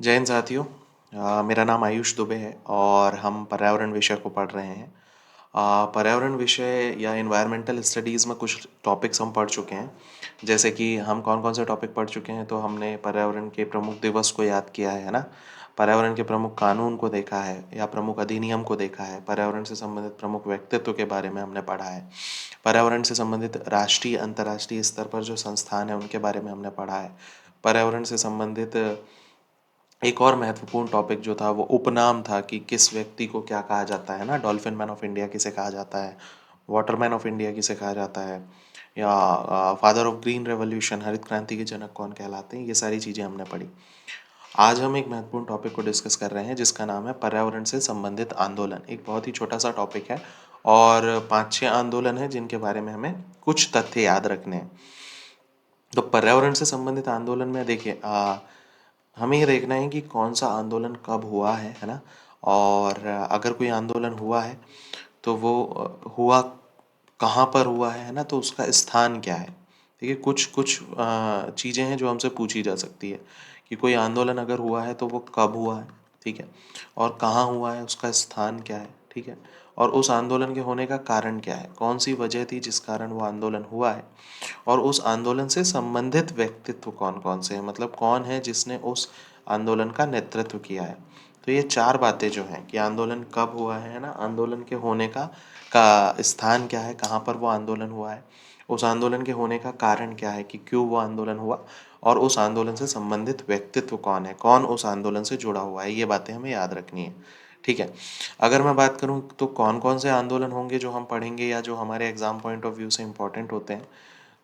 जय हिंद साथियों। मेरा नाम आयुष दुबे है और हम पर्यावरण विषय को पढ़ रहे हैं। पर्यावरण विषय या इन्वायरमेंटल स्टडीज़ में कुछ टॉपिक्स हम पढ़ चुके हैं। जैसे कि हम कौन कौन से टॉपिक पढ़ चुके हैं, तो हमने पर्यावरण के प्रमुख दिवस को याद किया है ना। पर्यावरण के प्रमुख कानून को देखा है या प्रमुख अधिनियम को देखा है। पर्यावरण से संबंधित प्रमुख व्यक्तित्व के बारे में हमने पढ़ा है। पर्यावरण से संबंधित राष्ट्रीय अंतर्राष्ट्रीय स्तर पर जो संस्थान है उनके बारे में हमने पढ़ा है। पर्यावरण से संबंधित एक और महत्वपूर्ण टॉपिक जो था वो उपनाम था कि किस व्यक्ति को क्या कहा जाता है ना। डॉल्फिन मैन ऑफ इंडिया किसे कहा जाता है, वाटर मैन ऑफ इंडिया किसे कहा जाता है, या फादर ऑफ ग्रीन रेवोल्यूशन हरित क्रांति के जनक कौन कहलाते हैं। ये सारी चीज़ें हमने पढ़ी। आज हम एक महत्वपूर्ण टॉपिक को डिस्कस कर रहे हैं जिसका नाम है पर्यावरण से संबंधित आंदोलन। एक बहुत ही छोटा सा टॉपिक है और 5-6 आंदोलन है जिनके बारे में हमें कुछ तथ्य याद रखने हैं। तो पर्यावरण से संबंधित आंदोलन में देखिए, हमें ये देखना है कि कौन सा आंदोलन कब हुआ है ना। और अगर कोई आंदोलन हुआ है तो वो हुआ कहाँ पर हुआ है ना, तो उसका स्थान क्या है। ठीक है, कुछ कुछ चीज़ें हैं जो हमसे पूछी जा सकती है कि कोई आंदोलन अगर हुआ है तो वो कब हुआ है, ठीक है, और कहाँ हुआ है, उसका स्थान क्या है, ठीक है, और उस आंदोलन के होने का कारण क्या है, कौन सी वजह थी जिस कारण वो आंदोलन हुआ है, और उस आंदोलन से संबंधित व्यक्तित्व कौन कौन से हैं, मतलब कौन है जिसने उस आंदोलन का नेतृत्व किया है। तो ये चार बातें जो हैं कि आंदोलन कब हुआ है ना, आंदोलन के होने का स्थान क्या है, कहाँ पर वो आंदोलन हुआ है, उस आंदोलन के होने का कारण क्या है कि क्यों वो आंदोलन हुआ, और उस आंदोलन से संबंधित व्यक्तित्व कौन है, कौन उस आंदोलन से जुड़ा हुआ है। ये बातें हमें याद रखनी है, ठीक है। अगर मैं बात करूँ तो कौन कौन से आंदोलन होंगे जो हम पढ़ेंगे या जो हमारे एग्ज़ाम पॉइंट ऑफ व्यू से इम्पोर्टेंट होते हैं,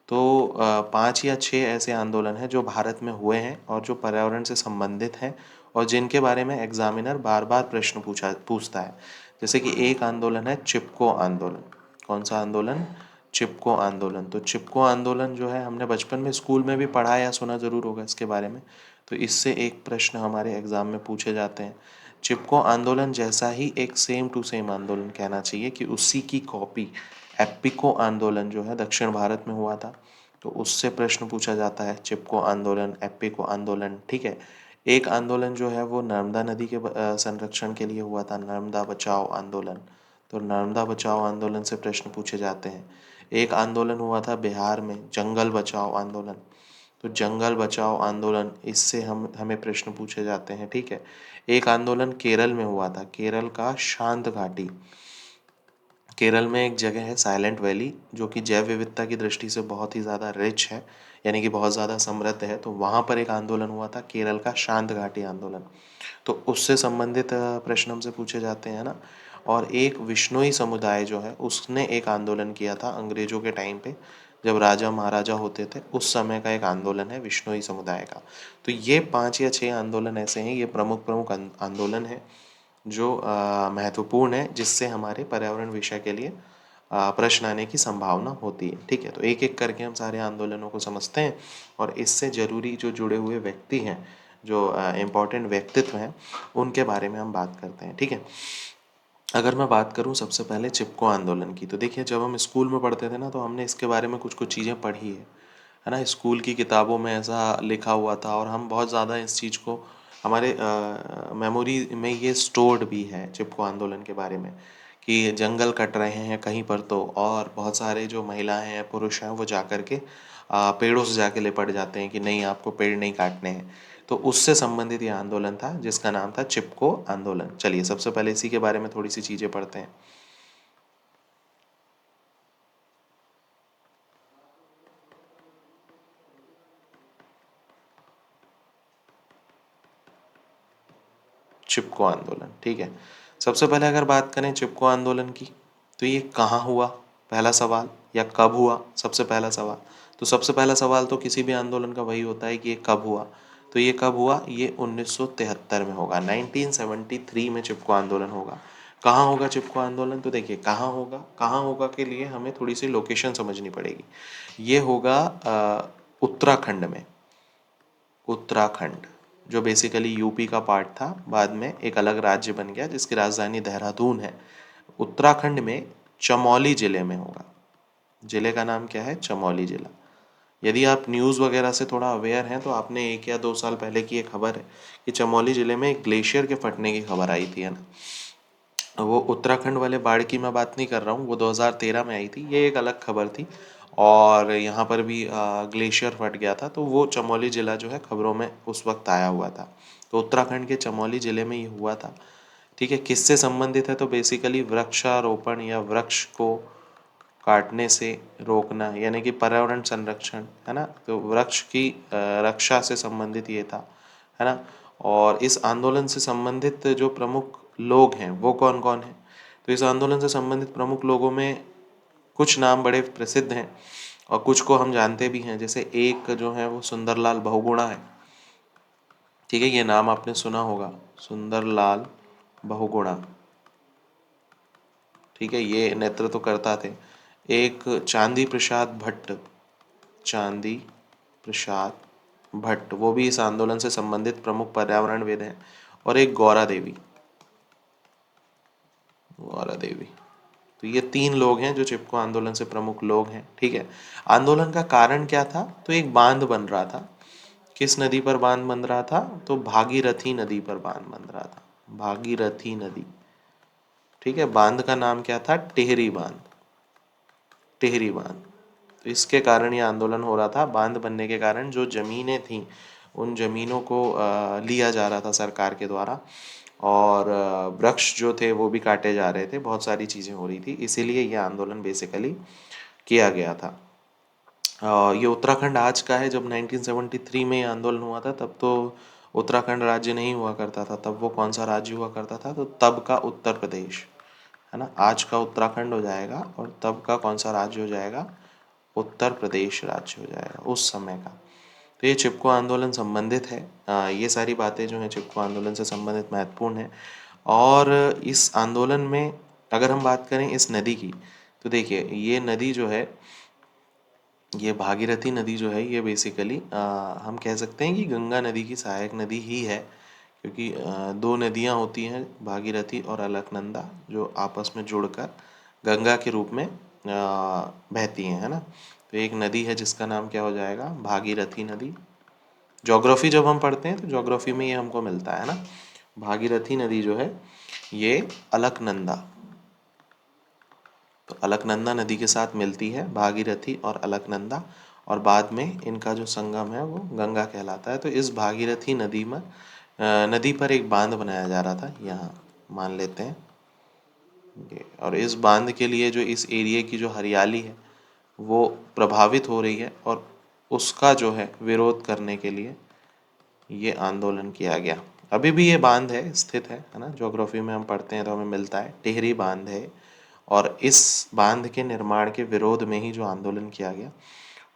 तो 5 या 6 ऐसे आंदोलन हैं जो भारत में हुए हैं और जो पर्यावरण से संबंधित हैं और जिनके बारे में एग्जामिनर बार बार प्रश्न पूछता है। जैसे कि एक आंदोलन है चिपको आंदोलन। कौन सा आंदोलन? चिपको आंदोलन। तो चिपको आंदोलन जो है हमने बचपन में स्कूल में भी पढ़ा या सुना ज़रूर होगा इसके बारे में। तो इससे एक प्रश्न हमारे एग्ज़ाम में पूछे जाते हैं। चिपको आंदोलन जैसा ही एक सेम टू सेम आंदोलन कहना चाहिए कि उसी की कॉपी एपिको आंदोलन जो है दक्षिण भारत में हुआ था, तो उससे प्रश्न पूछा जाता है। चिपको आंदोलन, एपिको आंदोलन, ठीक है। एक आंदोलन जो है वो नर्मदा नदी के संरक्षण के लिए हुआ था, नर्मदा बचाओ आंदोलन। तो नर्मदा बचाओ आंदोलन से प्रश्न पूछे जाते हैं। एक आंदोलन हुआ था बिहार में, जंगल बचाओ आंदोलन। तो जंगल बचाओ आंदोलन, इससे हमें प्रश्न पूछे जाते हैं, ठीक है। एक आंदोलन केरल में हुआ था, केरल का शांत घाटी। केरल में एक जगह है साइलेंट वैली जो कि जैव विविधता की दृष्टि से बहुत ही ज़्यादा रिच है, यानी कि बहुत ज़्यादा समृद्ध है। तो वहाँ पर एक आंदोलन हुआ था, केरल का शांत घाटी आंदोलन। तो उससे संबंधित प्रश्न हमसे पूछे जाते हैं ना। और एक विश्नोई समुदाय जो है उसने एक आंदोलन किया था अंग्रेजों के टाइम पे, जब राजा महाराजा होते थे उस समय का एक आंदोलन है विश्नोई समुदाय का। तो ये 5 या 6 आंदोलन ऐसे हैं, ये प्रमुख प्रमुख आंदोलन हैं जो महत्वपूर्ण है, जिससे हमारे पर्यावरण विषय के लिए प्रश्न आने की संभावना होती है, ठीक है। तो एक एक करके हम सारे आंदोलनों को समझते हैं और इससे ज़रूरी जो जुड़े हुए व्यक्ति हैं, जो इम्पोर्टेंट व्यक्तित्व हैं, उनके बारे में हम बात करते हैं, ठीक है। अगर मैं बात करूं सबसे पहले चिपको आंदोलन की, तो देखिए जब हम स्कूल में पढ़ते थे ना तो हमने इसके बारे में कुछ कुछ चीज़ें पढ़ी है ना। स्कूल की किताबों में ऐसा लिखा हुआ था और हम बहुत ज़्यादा इस चीज़ को हमारे मेमोरी में ये स्टोर्ड भी है चिपको आंदोलन के बारे में, कि जंगल कट रहे हैं कहीं पर तो, और बहुत सारे जो महिलाएं हैं पुरुष हैं वो जा कर के पेड़ों से जाके लिपट जाते हैं कि नहीं आपको पेड़ नहीं काटने हैं। तो उससे संबंधित ये आंदोलन था जिसका नाम था चिपको आंदोलन। चलिए सबसे पहले इसी के बारे में थोड़ी सी चीज़ें पढ़ते हैं। चिपको आंदोलन, ठीक है। सबसे पहले अगर बात करें चिपको आंदोलन की, तो ये कहाँ हुआ, पहला सवाल, या कब हुआ, सबसे पहला सवाल। तो सबसे पहला सवाल तो किसी भी आंदोलन का वही होता है कि ये कब हुआ। तो ये कब हुआ, ये 1973 में होगा, 1973 में चिपको आंदोलन होगा। कहाँ होगा चिपको आंदोलन, तो देखिए कहाँ होगा के लिए हमें थोड़ी सी लोकेशन समझनी पड़ेगी। ये होगा उत्तराखंड में। उत्तराखंड जो बेसिकली यूपी का पार्ट था, बाद में एक अलग राज्य बन गया जिसकी राजधानी देहरादून है। उत्तराखंड में चमौली जिले में होगा। जिले का नाम क्या है? चमौली जिला, यदि आप न्यूज़ वगैरह से थोड़ा अवेयर हैं तो आपने 1 या 2 साल पहले की एक खबर है कि चमोली ज़िले में एक ग्लेशियर के फटने की खबर आई थी, है ना। वो उत्तराखंड वाले बाढ़ की मैं बात नहीं कर रहा हूँ, वो 2013 में आई थी, ये एक अलग खबर थी। और यहाँ पर भी ग्लेशियर फट गया था, तो वो चमोली ज़िला जो है खबरों में उस वक्त आया हुआ था। तो उत्तराखंड के चमोली ज़िले में ये हुआ था। ठीक है, किससे संबंधित है, तो बेसिकली वृक्षारोपण या वृक्ष को काटने से रोकना, यानी कि पर्यावरण संरक्षण, है ना। तो वृक्ष की रक्षा से संबंधित ये था, है ना। और इस आंदोलन से संबंधित जो प्रमुख लोग हैं वो कौन कौन हैं, तो इस आंदोलन से संबंधित प्रमुख लोगों में कुछ नाम बड़े प्रसिद्ध हैं और कुछ को हम जानते भी हैं। जैसे एक जो है वो सुंदरलाल बहुगुणा है। ठीक है, ये नाम आपने सुना होगा, सुंदरलाल बहुगुणा। ठीक है, ये नेतृत्व करता थे। एक चांदी प्रसाद भट्ट, चांदी प्रसाद भट्ट, वो भी इस आंदोलन से संबंधित प्रमुख पर्यावरणविद हैं। और एक गौरा देवी, गौरा देवी। तो ये 3 लोग हैं जो चिपको आंदोलन से प्रमुख लोग हैं। ठीक है, आंदोलन का कारण क्या था, तो एक बांध बन रहा था। किस नदी पर बांध बन रहा था, तो भागीरथी नदी पर बांध बन रहा था, भागीरथी नदी। ठीक है, बांध का नाम क्या था, टिहरी बांध, टिहरी बांध। तो इसके कारण ये आंदोलन हो रहा था। बांध बनने के कारण जो ज़मीनें थीं उन ज़मीनों को लिया जा रहा था सरकार के द्वारा, और वृक्ष जो थे वो भी काटे जा रहे थे, बहुत सारी चीज़ें हो रही थी, इसीलिए ये आंदोलन बेसिकली किया गया था। ये उत्तराखंड आज का है। जब 1973 में ये आंदोलन हुआ था तब तो उत्तराखंड राज्य नहीं हुआ करता था, तब वो कौन सा राज्य हुआ करता था, तो तब का उत्तर प्रदेश, है ना। आज का उत्तराखंड हो जाएगा और तब का कौन सा राज्य हो जाएगा, उत्तर प्रदेश राज्य हो जाएगा उस समय का। तो ये चिपको आंदोलन संबंधित है। ये सारी बातें जो हैं चिपको आंदोलन से संबंधित महत्वपूर्ण हैं। और इस आंदोलन में अगर हम बात करें इस नदी की, तो देखिए ये नदी जो है, ये भागीरथी नदी जो है, ये बेसिकली हम कह सकते हैं कि गंगा नदी की सहायक नदी ही है। क्योंकि 2 नदियाँ होती हैं, भागीरथी और अलकनंदा, जो आपस में जुड़कर गंगा के रूप में बहती हैं, है ना। तो एक नदी है जिसका नाम क्या हो जाएगा, भागीरथी नदी। ज्योग्राफी जब हम पढ़ते हैं तो ज्योग्राफी में ये हमको मिलता है ना। भागीरथी नदी जो है ये अलकनंदा, तो अलकनंदा नदी के साथ मिलती है भागीरथी और अलकनंदा, और बाद में इनका जो संगम है वो गंगा कहलाता है। तो इस भागीरथी नदी में नदी पर एक बांध बनाया जा रहा था, यहाँ मान लेते हैं ये। और इस बांध के लिए जो इस एरिया की जो हरियाली है वो प्रभावित हो रही है, और उसका जो है विरोध करने के लिए ये आंदोलन किया गया। अभी भी ये बांध है, स्थित है ना। ज्योग्राफी में हम पढ़ते हैं तो हमें मिलता है टिहरी बांध है। और इस बांध के निर्माण के विरोध में ही जो आंदोलन किया गया,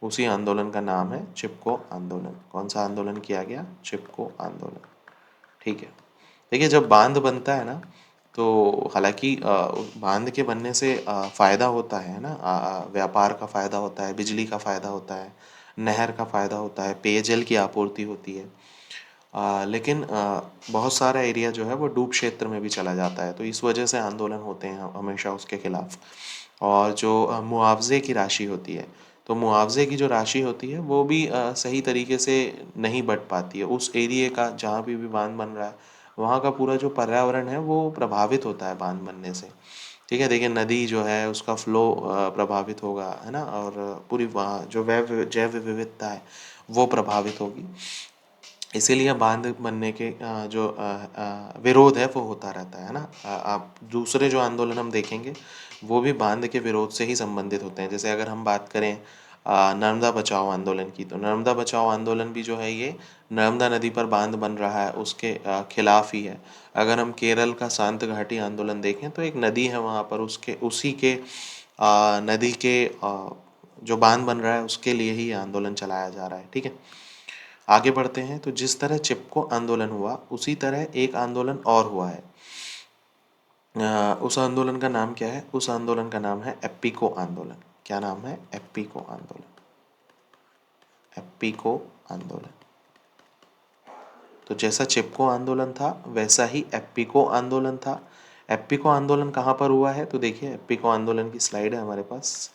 उसी आंदोलन का नाम है चिपको आंदोलन। कौन सा आंदोलन किया गया, चिपको आंदोलन। ठीक है, देखिए जब बांध बनता है ना, तो हालांकि बांध के बनने से फ़ायदा होता है ना, व्यापार का फ़ायदा होता है, बिजली का फ़ायदा होता है, नहर का फ़ायदा होता है, पेयजल की आपूर्ति होती है। लेकिन बहुत सारा एरिया जो है वो डूब क्षेत्र में भी चला जाता है, तो इस वजह से आंदोलन होते हैं हमेशा उसके खिलाफ। और जो मुआवजे की राशि होती है, तो मुआवजे की जो राशि होती है वो भी सही तरीके से नहीं बँट पाती है। उस एरिए का जहाँ भी बांध बन रहा है, वहाँ का पूरा जो पर्यावरण है वो प्रभावित होता है बांध बनने से। ठीक है, देखिए नदी जो है उसका फ्लो प्रभावित होगा, है ना। और पूरी वहाँ जो जैव विविधता है वो प्रभावित होगी। इसीलिए बांध बनने के जो विरोध है वो होता रहता है ना। आप दूसरे जो आंदोलन हम देखेंगे वो भी बांध के विरोध से ही संबंधित होते हैं। जैसे अगर हम बात करें नर्मदा बचाओ आंदोलन की, तो नर्मदा बचाओ आंदोलन भी जो है ये नर्मदा नदी पर बांध बन रहा है उसके खिलाफ ही है। अगर हम केरल का शांत घाटी आंदोलन देखें तो एक नदी है वहाँ पर, उसके उसी के नदी के जो बांध बन रहा है उसके लिए ही ये आंदोलन चलाया जा रहा है। ठीक है, आगे बढ़ते हैं। तो जिस तरह चिपको आंदोलन हुआ उसी तरह एक आंदोलन और हुआ है। उस आंदोलन का नाम क्या है, उस आंदोलन का नाम है एप्पीको आंदोलन। क्या नाम है, एप्पीको आंदोलन, एप्पीको आंदोलन। तो जैसा चिपको आंदोलन था वैसा ही एप्पीको आंदोलन था। एप्पीको आंदोलन कहाँ पर हुआ है, तो देखिए एप्पीको आंदोलन की स्लाइड है हमारे पास,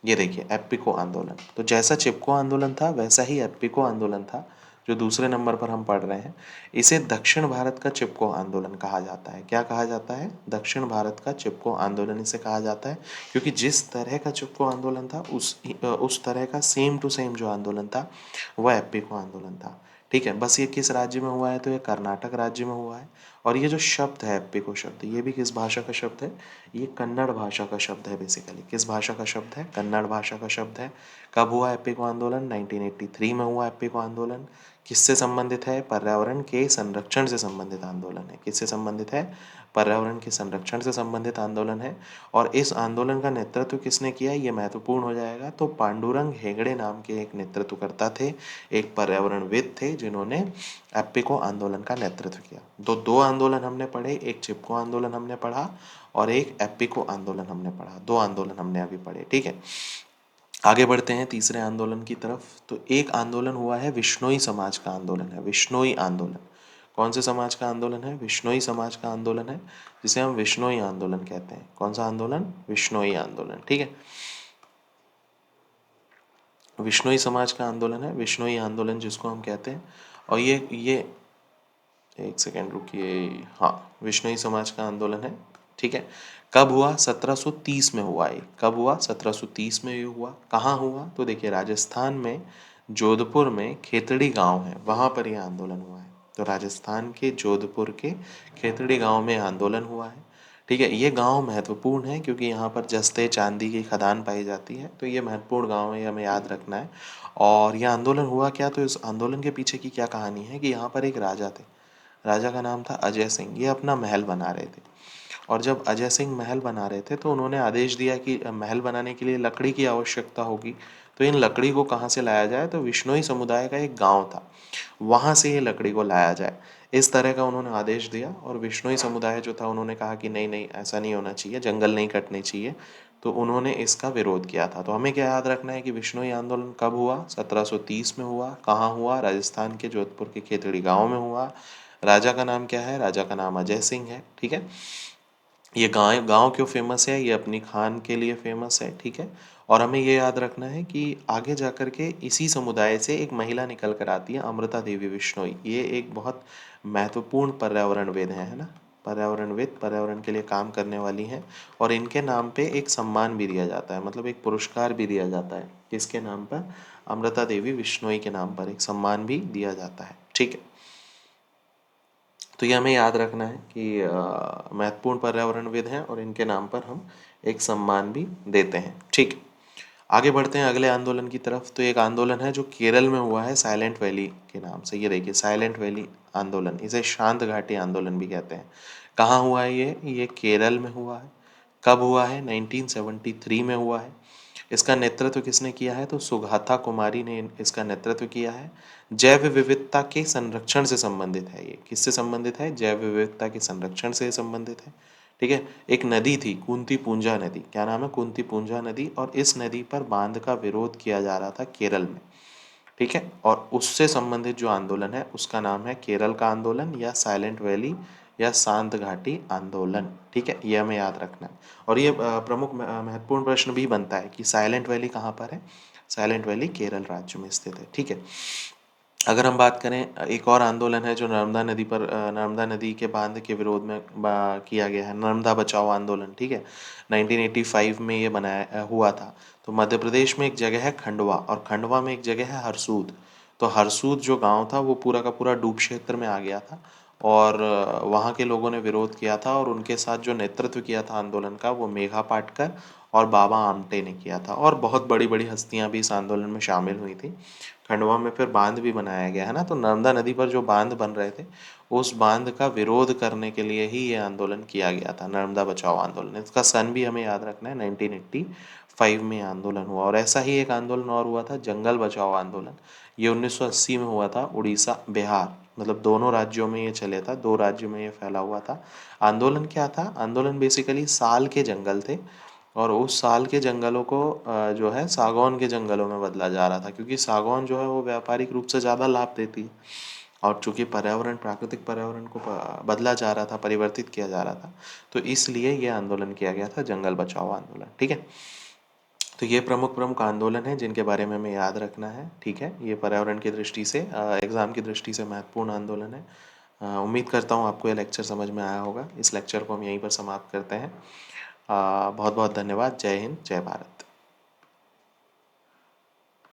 ये देखिए एप्पिको आंदोलन। तो जैसा चिपको आंदोलन था वैसा ही एप्पिको आंदोलन था जो दूसरे नंबर पर हम पढ़ रहे हैं। इसे दक्षिण भारत का चिपको आंदोलन कहा जाता है। क्या कहा जाता है? दक्षिण भारत का चिपको आंदोलन इसे कहा जाता है, क्योंकि जिस तरह का चिपको आंदोलन था उस तरह का सेम टू सेम जो आंदोलन था वह एप्पिको आंदोलन था। ठीक है, बस ये किस राज्य में हुआ है? तो ये कर्नाटक राज्य में हुआ है। और ये जो शब्द है एप्पिको शब्द, ये भी किस भाषा का शब्द है? ये कन्नड़ भाषा का शब्द है। बेसिकली किस भाषा का शब्द है? कन्नड़ भाषा का शब्द है। कब हुआ एप्पिको आंदोलन? 1983 में हुआ एप्पिको आंदोलन। किससे संबंधित है? पर्यावरण के संरक्षण से संबंधित आंदोलन है। किससे संबंधित है? पर्यावरण के संरक्षण से संबंधित आंदोलन है। और इस आंदोलन का नेतृत्व किसने किया? ये महत्वपूर्ण हो जाएगा। तो पांडुरंग हेगड़े नाम के एक नेतृत्वकर्ता थे, एक पर्यावरणविद थे, जिन्होंने एप्पिको आंदोलन का नेतृत्व किया। दो आंदोलन हमने पढ़े, एक चिपको आंदोलन हमने पढ़ा और एक एप्पिको आंदोलन हमने पढ़ा। दो आंदोलन हमने अभी पढ़े। ठीक है, आगे बढ़ते हैं तीसरे आंदोलन की तरफ। तो एक आंदोलन हुआ है विश्नोई समाज का आंदोलन है। विश्नोई आंदोलन कौन से समाज का आंदोलन है? विश्नोई समाज का आंदोलन है, जिसे हम विश्नोई आंदोलन कहते हैं। कौन सा आंदोलन? विश्नोई आंदोलन। ठीक है, विश्नोई समाज का आंदोलन है, विश्नोई आंदोलन जिसको हम कहते हैं। और ये एक सेकेंड रुकिए। हाँ, विश्नोई समाज का आंदोलन है। ठीक है, कब हुआ? 1730 में हुआ। ये कब हुआ? 1730 में ये हुआ। कहाँ हुआ? तो देखिए राजस्थान में जोधपुर में खेतड़ी गांव है, वहाँ पर यह आंदोलन हुआ है। तो राजस्थान के जोधपुर के खेतड़ी गांव में आंदोलन हुआ है। ठीक है, ये गांव महत्वपूर्ण है क्योंकि यहाँ पर जस्ते चांदी की खदान पाई जाती है। तो ये महत्वपूर्ण गांव है, ये हमें याद रखना है। और यह आंदोलन हुआ क्या? तो इस आंदोलन के पीछे की क्या कहानी है कि यहाँ पर एक राजा थे। राजा का नाम था अजय सिंह। ये अपना महल बना रहे थे। और जब अजय सिंह महल बना रहे थे तो उन्होंने आदेश दिया कि महल बनाने के लिए लकड़ी की आवश्यकता होगी। तो इन लकड़ी को कहाँ से लाया जाए? तो विश्नोई समुदाय का एक गांव था, वहाँ से ये लकड़ी को लाया जाए, इस तरह का उन्होंने आदेश दिया। और विश्नोई समुदाय जो था उन्होंने कहा कि नहीं नहीं, ऐसा नहीं होना चाहिए, जंगल नहीं कटने चाहिए। तो उन्होंने इसका विरोध किया था। तो हमें क्या याद रखना है कि विश्नोई आंदोलन कब हुआ? 1730 में हुआ। कहाँ हुआ? राजस्थान के जोधपुर के खेतड़ी गांव में हुआ। राजा का नाम क्या है? राजा का नाम अजय सिंह है। ठीक है, ये गाँव गाँव क्यों फेमस है? ये अपनी खान के लिए फेमस है। ठीक है, और हमें ये याद रखना है कि आगे जा कर के इसी समुदाय से एक महिला निकल कर आती है, अमृता देवी बिश्नोई। ये एक बहुत महत्वपूर्ण पर्यावरणविद है ना, पर्यावरणविद, पर्यावरण के लिए काम करने वाली हैं। और इनके नाम पे एक सम्मान भी दिया जाता है, मतलब एक पुरस्कार भी दिया जाता है। किसके नाम पर? अमृता देवी बिश्नोई के नाम पर एक सम्मान भी दिया जाता है। ठीक है, तो ये हमें याद रखना है कि महत्वपूर्ण पर्यावरणविद हैं और इनके नाम पर हम एक सम्मान भी देते हैं। ठीक है, आगे बढ़ते हैं अगले आंदोलन की तरफ। तो एक आंदोलन है जो केरल में हुआ है, साइलेंट वैली के नाम से। ये देखिए साइलेंट वैली आंदोलन, इसे शांत घाटी आंदोलन भी कहते हैं। कहाँ हुआ है ये केरल में हुआ है। कब हुआ है? 1973 में हुआ है। इसका नेतृत्व किसने किया है? तो सुगाथा कुमारी ने इसका नेतृत्व किया है। जैव विविधता के संरक्षण से संबंधित है। ये किससे संबंधित है? जैव विविधता के संरक्षण से संबंधित है। ठीक है, एक नदी थी कुंती पुंजा नदी। क्या नाम है? कुंती पुंजा नदी। और इस नदी पर बांध का विरोध किया जा रहा था केरल में। ठीक है, और उससे संबंधित जो आंदोलन है उसका नाम है केरल का आंदोलन, या साइलेंट वैली, या शांत घाटी आंदोलन। ठीक है, ये हमें याद रखना है। और ये प्रमुख महत्वपूर्ण प्रश्न भी बनता है कि साइलेंट वैली कहाँ पर है? साइलेंट वैली केरल राज्य में स्थित है। ठीक है, अगर हम बात करें, एक और आंदोलन है जो नर्मदा नदी पर, नर्मदा नदी के बांध के विरोध में किया गया है, नर्मदा बचाओ आंदोलन। ठीक है, 1985 में ये बनाया हुआ था। तो मध्य प्रदेश में एक जगह है खंडवा, और खंडवा में एक जगह है हरसूद। तो हरसूद जो गांव था वो पूरा का पूरा डूब क्षेत्र में आ गया था। और वहाँ के लोगों ने विरोध किया था, और उनके साथ जो नेतृत्व किया था आंदोलन का वो मेघा पाटकर और बाबा आमटे ने किया था। और बहुत बड़ी बड़ी हस्तियां भी इस आंदोलन में शामिल हुई थी। खंडवा में फिर बांध भी बनाया गया है ना। तो नर्मदा नदी पर जो बांध बन रहे थे उस बांध का विरोध करने के लिए ही ये आंदोलन किया गया था, नर्मदा बचाओ आंदोलन। इसका सन भी हमें याद रखना है, 1985 में आंदोलन हुआ। और ऐसा ही एक आंदोलन और हुआ था, जंगल बचाओ आंदोलन। ये 1980 में हुआ था, उड़ीसा बिहार, मतलब दोनों राज्यों में ये चले था, दो राज्यों में ये फैला हुआ था। आंदोलन क्या था? आंदोलन बेसिकली साल के जंगल थे, और उस साल के जंगलों को जो है सागौन के जंगलों में बदला जा रहा था, क्योंकि सागौन जो है वो व्यापारिक रूप से ज़्यादा लाभ देती है। और चूंकि पर्यावरण, प्राकृतिक पर्यावरण को बदला जा रहा था, परिवर्तित किया जा रहा था, तो इसलिए ये आंदोलन किया गया था, जंगल बचाओ आंदोलन। ठीक है, तो ये प्रमुख प्रमुख आंदोलन हैं जिनके बारे में हमें याद रखना है, ठीक है? ये पर्यावरण की दृष्टि से एग्ज़ाम की दृष्टि से महत्वपूर्ण आंदोलन है। उम्मीद करता हूँ आपको ये लेक्चर समझ में आया होगा। इस लेक्चर को हम यहीं पर समाप्त करते हैं। बहुत बहुत धन्यवाद। जय हिंद, जय भारत।